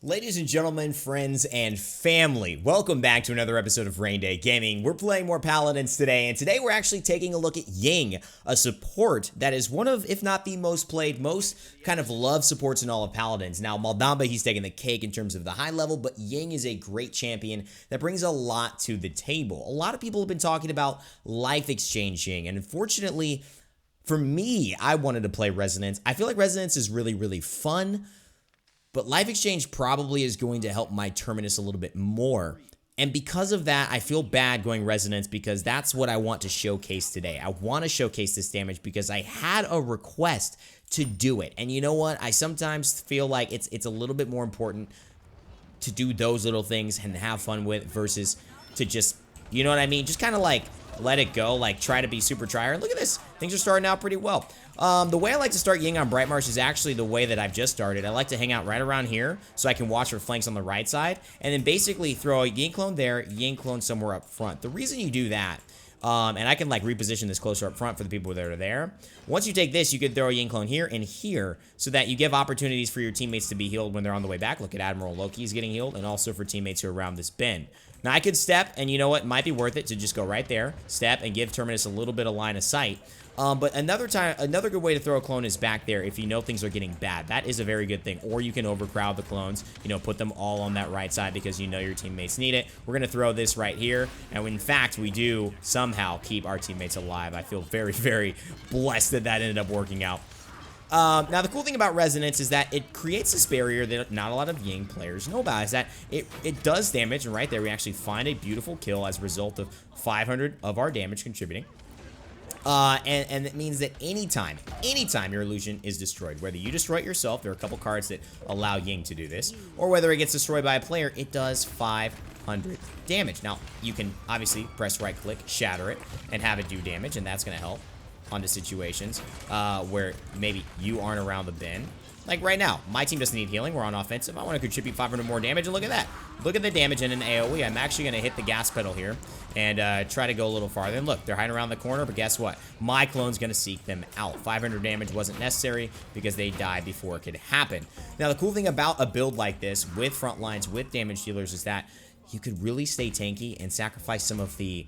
Ladies and gentlemen, friends and family, welcome back to another episode of Raynday Gaming. We're playing more Paladins today, and today we're actually taking a look at Ying, a support that is one of, if not the most played, most kind of loved supports in all of Paladins. Now, Maldamba, he's taking the cake in terms of the high level, but Ying is a great champion that brings a lot to the table. A lot of people have been talking about life exchange Ying, and unfortunately, for me, I wanted to play Resonance. I feel like Resonance is really, really fun, but Life Exchange probably is going to help my Terminus a little bit more. And because of that, I feel bad going Resonance because that's what I want to showcase today. I want to showcase this damage because I had a request to do it. And you know what? I sometimes feel like it's a little bit more important to do those little things and have fun with versus to just, you know what I mean? Just kind of like let it go, like try to be super tryhard. Look at this. Things are starting out pretty well. The way I like to start Ying on Bright Marsh is actually the way that I've just started. I like to hang out right around here so I can watch for flanks on the right side and then basically throw a Ying clone there, Ying clone somewhere up front. The reason you do that, and I can like reposition this closer up front for the people that are there. Once you take this, you could throw a Ying clone here and here so that you give opportunities for your teammates to be healed when they're on the way back. Look at Admiral Loki, he's getting healed, and also for teammates who are around this bend. Now I could step, and you know what, it might be worth it to just go right there, step, and give Terminus a little bit of line of sight. But another good way to throw a clone is back there if you know things are getting bad. That is a very good thing. Or you can overcrowd the clones, you know, put them all on that right side because you know your teammates need it. We're going to throw this right here. And in fact, we do somehow keep our teammates alive. I feel very, very blessed that that ended up working out. Now, the cool thing about Resonance is that it creates this barrier that not a lot of Ying players know about, is that it does damage, and right there we actually find a beautiful kill as a result of 500 of our damage contributing. And it means that anytime your illusion is destroyed, whether you destroy it yourself, there are a couple cards that allow Ying to do this, or whether it gets destroyed by a player, it does 500 damage. Now, you can obviously press right click, shatter it, and have it do damage, and that's going to help onto situations where maybe you aren't around the bin. Like right now, my team doesn't need healing. We're on offensive. I want to contribute 500 more damage, and look at that. Look at the damage in an AOE. I'm actually going to hit the gas pedal here and try to go a little farther. And look, they're hiding around the corner, but guess what? My clone's going to seek them out. 500 damage wasn't necessary because they died before it could happen. Now, the cool thing about a build like this with front lines, with damage dealers, is that you could really stay tanky and sacrifice some of the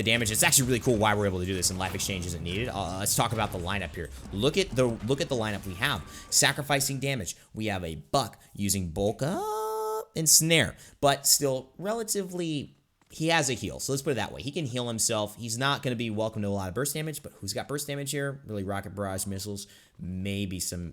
damage. It's actually really cool why we're able to do this and life exchange isn't needed. Let's talk about the lineup here. Look at the lineup we have. Sacrificing damage. We have a Buck using bulk up and snare, but still relatively, he has a heal. So let's put it that way. He can heal himself. He's not going to be welcome to a lot of burst damage, but who's got burst damage here? Really rocket barrage missiles, maybe some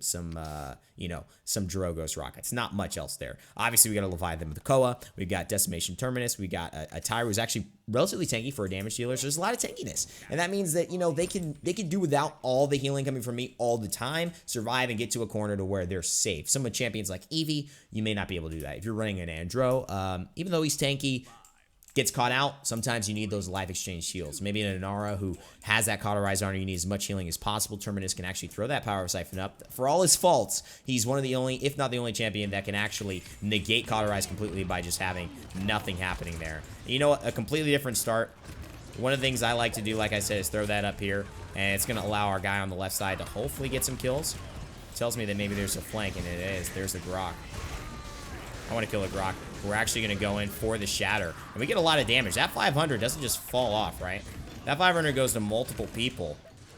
Drogos rockets. Not much else there. Obviously, we got a Leviathan with the Koa. We've got Decimation Terminus. We got a Tyre who's actually relatively tanky for a damage dealer. So there's a lot of tankiness. And that means that, you know, they can do without all the healing coming from me all the time, survive and get to a corner to where they're safe. Some of the champions like Eevee, you may not be able to do that. If you're running an Andro, even though he's tanky, gets caught out, sometimes you need those life exchange shields. Maybe an Inara who has that cauterized armor, you need as much healing as possible. Terminus can actually throw that power siphon up. For all his faults, he's one of the only, if not the only champion that can actually negate cauterize completely by just having nothing happening there. You know what? A completely different start. One of the things I like to do, like I said, is throw that up here, and it's going to allow our guy on the left side to hopefully get some kills. Tells me that maybe there's a flank, and it is. There's the Grok. I want to kill a Grok. We're actually going to go in for the Shatter. And we get a lot of damage. That 500 doesn't just fall off, right? That 500 goes to multiple people.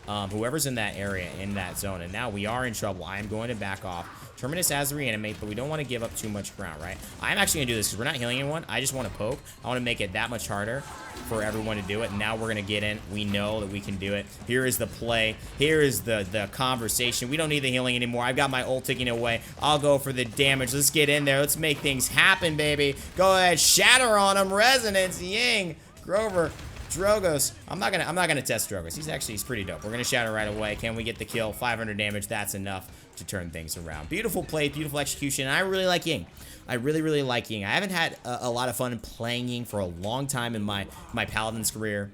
Whoever's in that area, in that zone. And now we are in trouble. I am going to back off. Terminus has the reanimate, but we don't want to give up too much ground, right? I'm actually going to do this because we're not healing anyone. I just want to poke. I want to make it that much harder for everyone to do it. And now we're going to get in. We know that we can do it. Here is the play. Here is the conversation. We don't need the healing anymore. I've got my ult ticking away. I'll go for the damage. Let's get in there. Let's make things happen, baby. Go ahead. Shatter on him. Resonance. Ying. Grover. Drogos. I'm not gonna test Drogos. He's pretty dope. We're gonna shatter right away. Can we get the kill? 500 damage. That's enough to turn things around. Beautiful play, beautiful execution. I really like Ying. I really, really like Ying. I haven't had a lot of fun playing Ying for a long time in my Paladins career,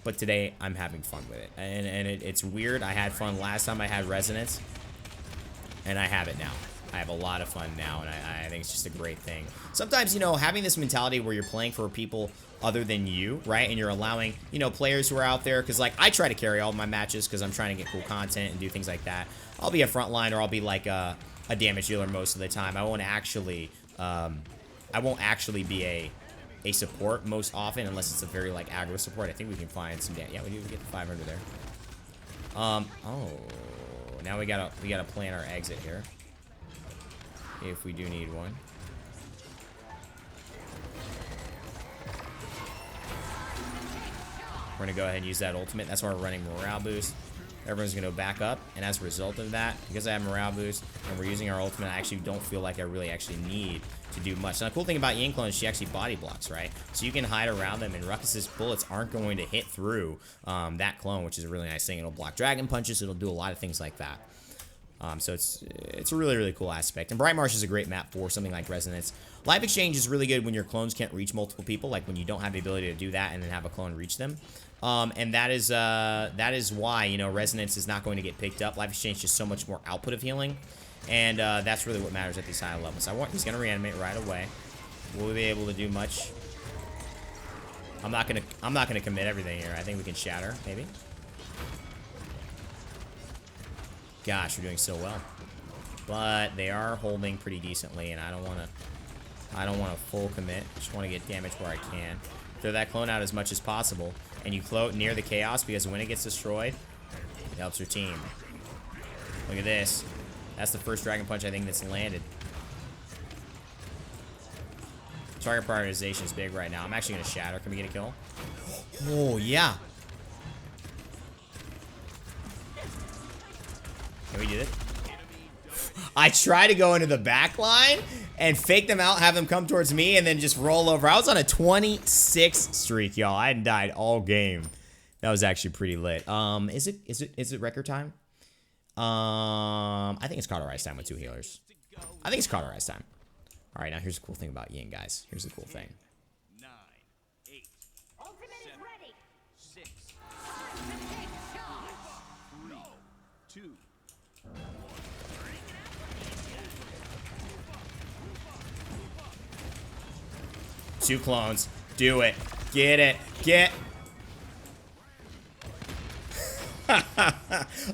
but today I'm having fun with it. And it's weird. I had fun last time I had Resonance, and I have it now. I have a lot of fun now, and I think it's just a great thing. Sometimes, you know, having this mentality where you're playing for people other than you, right? And you're allowing, you know, players who are out there, because, like, I try to carry all my matches because I'm trying to get cool content and do things like that. I'll be a frontline, or I'll be like a a damage dealer most of the time. I won't actually be a support most often unless it's a very like aggro support. I think we can find some damage. Yeah, we do get the 500 there. Oh, now we gotta plan our exit here if we do need one. We're gonna go ahead and use that ultimate. That's why we're running morale boost. Everyone's gonna go back up, and as a result of that, because I have morale boost and we're using our ultimate, I actually don't feel like I really actually need to do much. Now, the cool thing about Ying clone is she actually body blocks, right? So you can hide around them, and Ruckus's bullets aren't going to hit through that clone, which is a really nice thing. It'll block dragon punches. It'll do a lot of things like that. So it's a really, really cool aspect. And Bright Marsh is a great map for something like Resonance. Life Exchange is really good when your clones can't reach multiple people, like when you don't have the ability to do that and then have a clone reach them. And that is why, you know, Resonance is not going to get picked up. Life Exchange is just so much more output of healing. And that's really what matters at these high levels. He's going to reanimate right away. Will we be able to do much? I'm not gonna commit everything here. I think we can shatter, maybe. Gosh, we're doing so well. But they are holding pretty decently, and I don't want to full commit. Just want to get damage where I can. Throw that clone out as much as possible, and you float near the chaos because when it gets destroyed, it helps your team. Look at this. That's the first dragon punch I think that's landed. Target prioritization is big right now. I'm actually gonna shatter. Can we get a kill? Oh yeah. Can we do it? I try to go into the back line and fake them out, have them come towards me, and then just roll over. I was on a 26 streak, y'all. I hadn't died all game. That was actually pretty lit. Is it record time? I think it's cauterized time with 2 healers. I think it's cauterized time. All right, now here's the cool thing about Ying, guys. Here's the cool thing. 9, 8, ultimate is ready. 6, 3, 2, 2 clones. Do it. Get it. Get.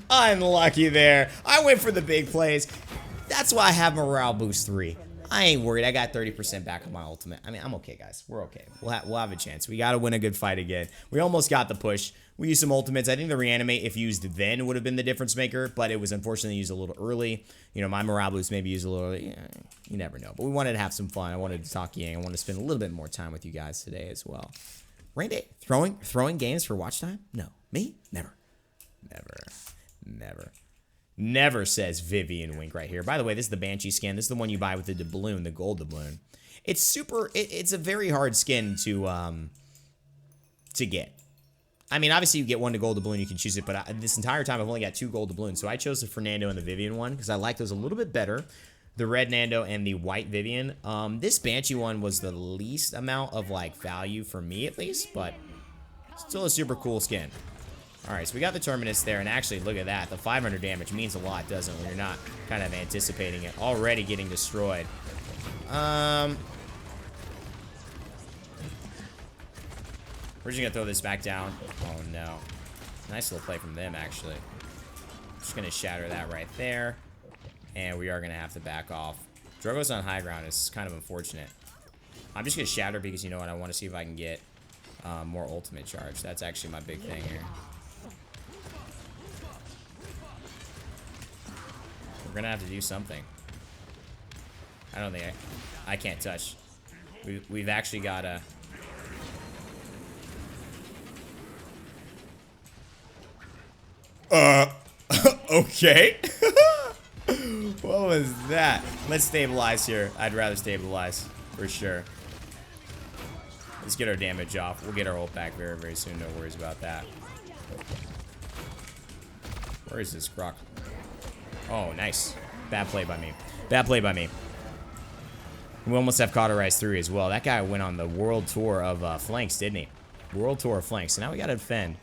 Unlucky there. I went for the big plays. That's why I have morale boost 3. I ain't worried. I got 30% back on my ultimate. I mean, I'm okay, guys. We're okay. We'll have a chance. We got to win a good fight again. We almost got the push. We used some ultimates. I think the reanimate, if used then, would have been the difference maker, but it was unfortunately used a little early. You know, my morale boost maybe used a little early. Yeah, you never know. But we wanted to have some fun. I wanted to talk Ying. I wanted to spend a little bit more time with you guys today as well. Raynday, throwing games for watch time? No. Me? Never. Never, says Vivian Wink right here. By the way, this is the Banshee skin. This is the one you buy with the doubloon, the gold doubloon. It's super, it's a very hard skin to get. I mean, obviously you get one to gold doubloon, you can choose it, but this entire time I've only got 2 gold doubloons. So I chose the Fernando and the Vivian one because I like those a little bit better. The red Nando and the white Vivian. This Banshee one was the least amount of like value for me at least, but still a super cool skin. Alright, so we got the Terminus there, and actually, look at that. The 500 damage means a lot, doesn't it, when you're not kind of anticipating it. Already getting destroyed. We're just gonna throw this back down. Oh, no. Nice little play from them, actually. Just gonna shatter that right there. And we are gonna have to back off. Drogo's on high ground. It's kind of unfortunate. I'm just gonna shatter because, you know what, I want to see if I can get more ultimate charge. That's actually my big thing here. We're gonna have to do something. I don't think I can't touch. We've actually gotta. Okay. What was that? Let's stabilize here. I'd rather stabilize for sure. Let's get our damage off. We'll get our ult back very, very soon. No worries about that. Where is this croc? Oh, nice. Bad play by me. Bad play by me. We almost have cauterized 3 as well. That guy went on the world tour of flanks, didn't he? World tour of flanks. So now we got to defend.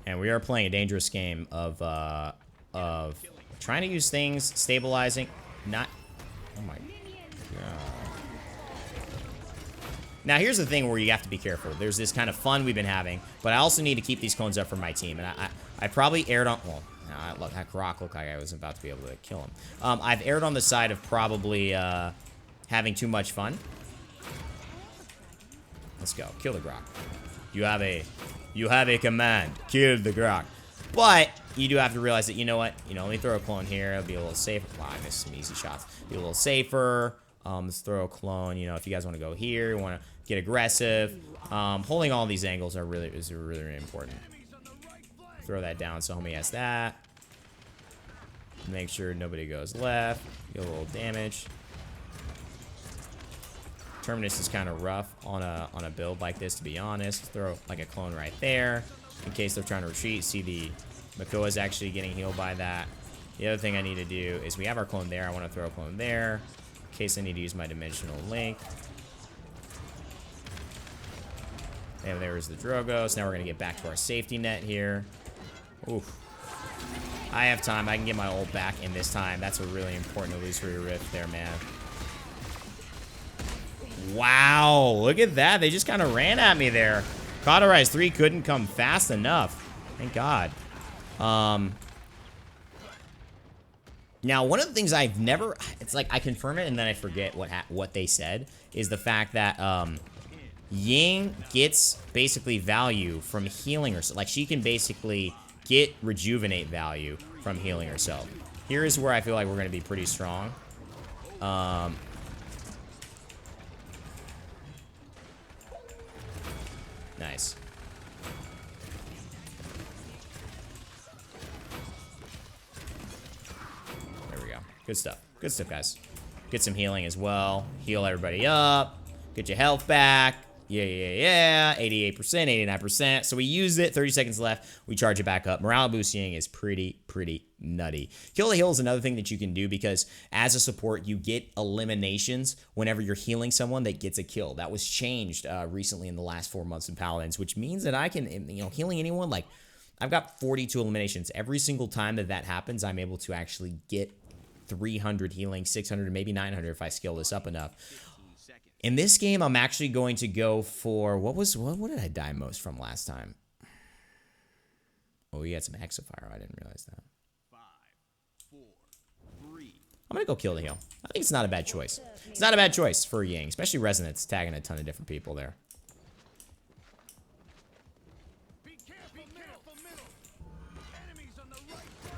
And we are playing a dangerous game of trying to use things, stabilizing, not... Oh my god. Now, here's the thing where you have to be careful. There's this kind of fun we've been having, but I also need to keep these clones up for my team. And I probably aired on... Well, Look, that Grok looked like I was about to be able to kill him. I've erred on the side of probably having too much fun. Let's go. Kill the Grok. You have a command. Kill the Grok. But you do have to realize that, you know what? Let me throw a clone here. It'll be a little safer. Wow, I missed some easy shots. Be a little safer. Let's throw a clone. If you guys want to go here, you want to get aggressive. Holding all these angles is really important. Throw that down so homie has that. Make sure nobody goes left. Get a little damage. Terminus is kind of rough on a build like this, to be honest. Throw like a clone right there in case they're trying to retreat. See, the Makoa is actually getting healed by that. The other thing I need to do is we have our clone there. I want to throw a clone there in case I need to use my dimensional link. And there's the Drogos. Now we're going to get back to our safety net here. Oof. I have time. I can get my ult back in this time. That's a really important illusory rift there, man. Wow, look at that. They just kind of ran at me there. Cauterize 3 couldn't come fast enough. Thank God. Now, one of the things I've never... It's like I confirm it and then I forget what they said. Is the fact that Ying gets basically value from healing herself. Like, she can basically get rejuvenate value from healing herself. Here is where I feel like we're going to be pretty strong. Nice. There we go. Good stuff. Good stuff, guys. Get some healing as well. Heal everybody up. Get your health back. Yeah. 88%, 89%. So we use it. 30 seconds left. We charge it back up. Morale boosting is pretty nutty. Kill the heal is another thing that you can do because as a support, you get eliminations whenever you're healing someone that gets a kill. That was changed recently in the last 4 months in Paladins, which means that I can, healing anyone, like, I've got 42 eliminations. Every single time that happens, I'm able to actually get 300 healing, 600, maybe 900 if I skill this up enough. In this game, I'm actually going to go for, what did I die most from last time? Oh, we had some Hexafire. I didn't realize that. 5, 4, 3. I'm going to go kill the heal. I think it's not a bad choice. It's not a bad choice for Ying, especially Resonance tagging a ton of different people there. Be careful, middle. Enemies on the right side.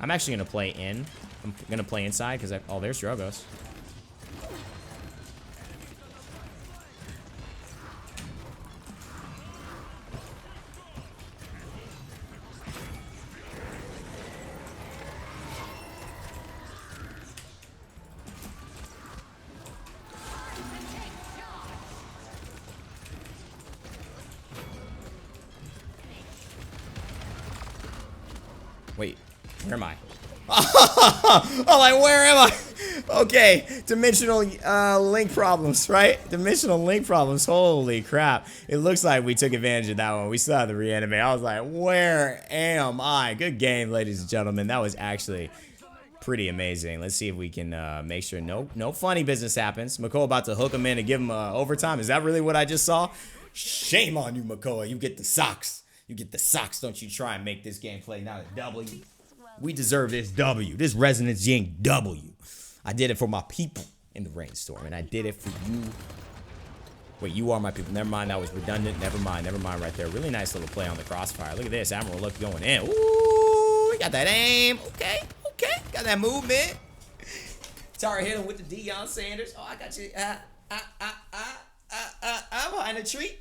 I'm actually going to play in. I'm going to play inside because oh, there's Drogos. Wait, where am I? Oh, like, where am I? Okay, dimensional link problems, right? Dimensional link problems. Holy crap. It looks like we took advantage of that one. We still have the reanimate. I was like, where am I? Good game, ladies and gentlemen. That was actually pretty amazing. Let's see if we can make sure no funny business happens. Makoa about to hook him in and give him overtime. Is that really what I just saw? Shame on you, Makoa. You get the socks. You get the socks. Don't you try and make this gameplay not a W. We deserve this W. This Resonance Ying W. I did it for my people in the rainstorm, and I did it for you. Wait, you are my people. Never mind, that was redundant. Never mind right there. Really nice little play on the crossfire. Look at this. Admiral Look going in. Ooh, we got that aim. Okay. Got that movement. Tara hit him with the Deion Sanders. Oh, I got you. Behind the tree.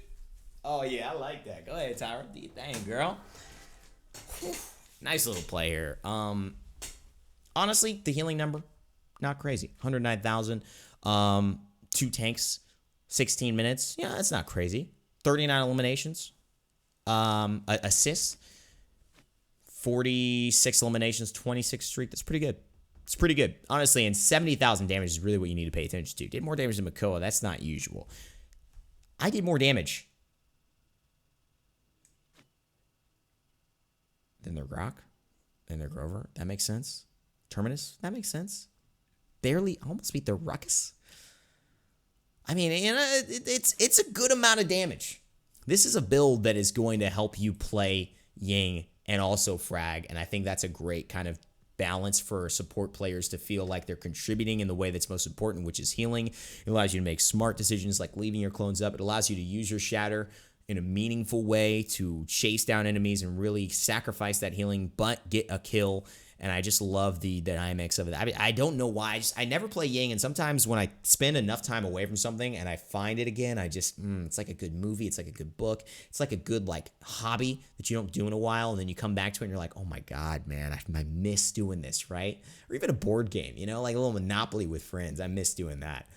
Oh, yeah, I like that. Go ahead, Tyra. Do your thing, girl. Whew. Nice little play here. Honestly, the healing number, not crazy. 109,000. 2 tanks, 16 minutes. Yeah, that's not crazy. 39 eliminations. Assists. 46 eliminations, 26 streak. That's pretty good. It's pretty good. Honestly, and 70,000 damage is really what you need to pay attention to. Did more damage than Makoa. That's not usual. I did more damage than their Grok, than their Grover. That makes sense. Terminus. That makes sense. Barely, almost beat their Ruckus. I mean, it's a good amount of damage. This is a build that is going to help you play Ying and also frag. And I think that's a great kind of balance for support players to feel like they're contributing in the way that's most important, which is healing. It allows you to make smart decisions like leaving your clones up. It allows you to use your shatter in a meaningful way to chase down enemies and really sacrifice that healing, but get a kill. And I just love the dynamics of it. I don't know why. I never play Ying, and sometimes when I spend enough time away from something and I find it again, I just, it's like a good movie. It's like a good book. It's like a good hobby that you don't do in a while, and then you come back to it and you're like, oh my God, man, I miss doing this, right? Or even a board game, like a little Monopoly with friends. I miss doing that.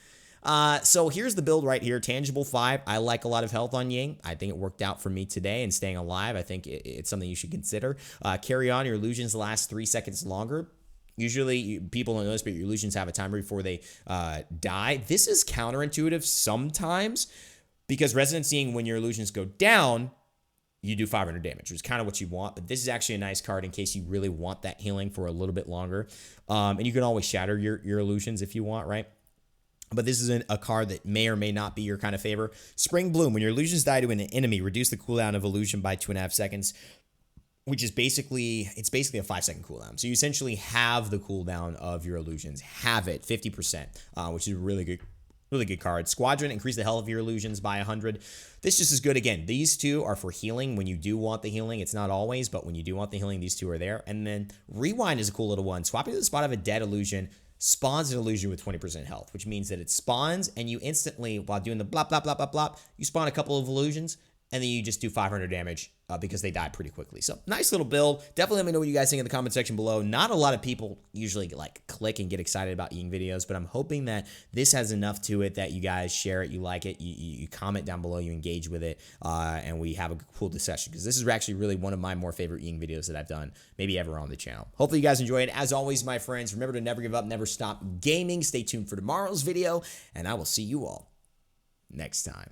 So here's the build right here. Tangible 5. I like a lot of health on Ying. I think it worked out for me today, and staying alive, I think it's something you should consider. Carry on. Your illusions last 3 seconds longer. Usually people don't notice, but your illusions have a timer before they die. This is counterintuitive sometimes because Resonance Seeing, when your illusions go down, you do 500 damage, which is kind of what you want. But this is actually a nice card in case you really want that healing for a little bit longer. And you can always shatter your illusions if you want, right? But this is a card that may or may not be your kind of favor. Spring Bloom. When your illusions die to an enemy, reduce the cooldown of illusion by 2.5 seconds, which is basically a 5-second cooldown. So you essentially have the cooldown of your illusions. Have it, 50%, which is a really good card. Squadron. Increase the health of your illusions by 100. This just is good. Again, these two are for healing when you do want the healing. It's not always, but when you do want the healing, these two are there. And then Rewind is a cool little one. Swapping to the spot of a dead illusion spawns an illusion with 20% health, which means that it spawns and you instantly, while doing the blop, blop, blop, blop, blop, you spawn a couple of illusions and then you just do 500 damage because they die pretty quickly. So nice little build. Definitely let me know what you guys think in the comment section below. Not a lot of people usually click and get excited about Ying videos, but I'm hoping that this has enough to it that you guys share it, you like it, you comment down below, you engage with it, and we have a cool discussion, because this is actually really one of my more favorite Ying videos that I've done, maybe ever on the channel. Hopefully you guys enjoy it. As always, my friends, remember to never give up, never stop gaming. Stay tuned for tomorrow's video, and I will see you all next time.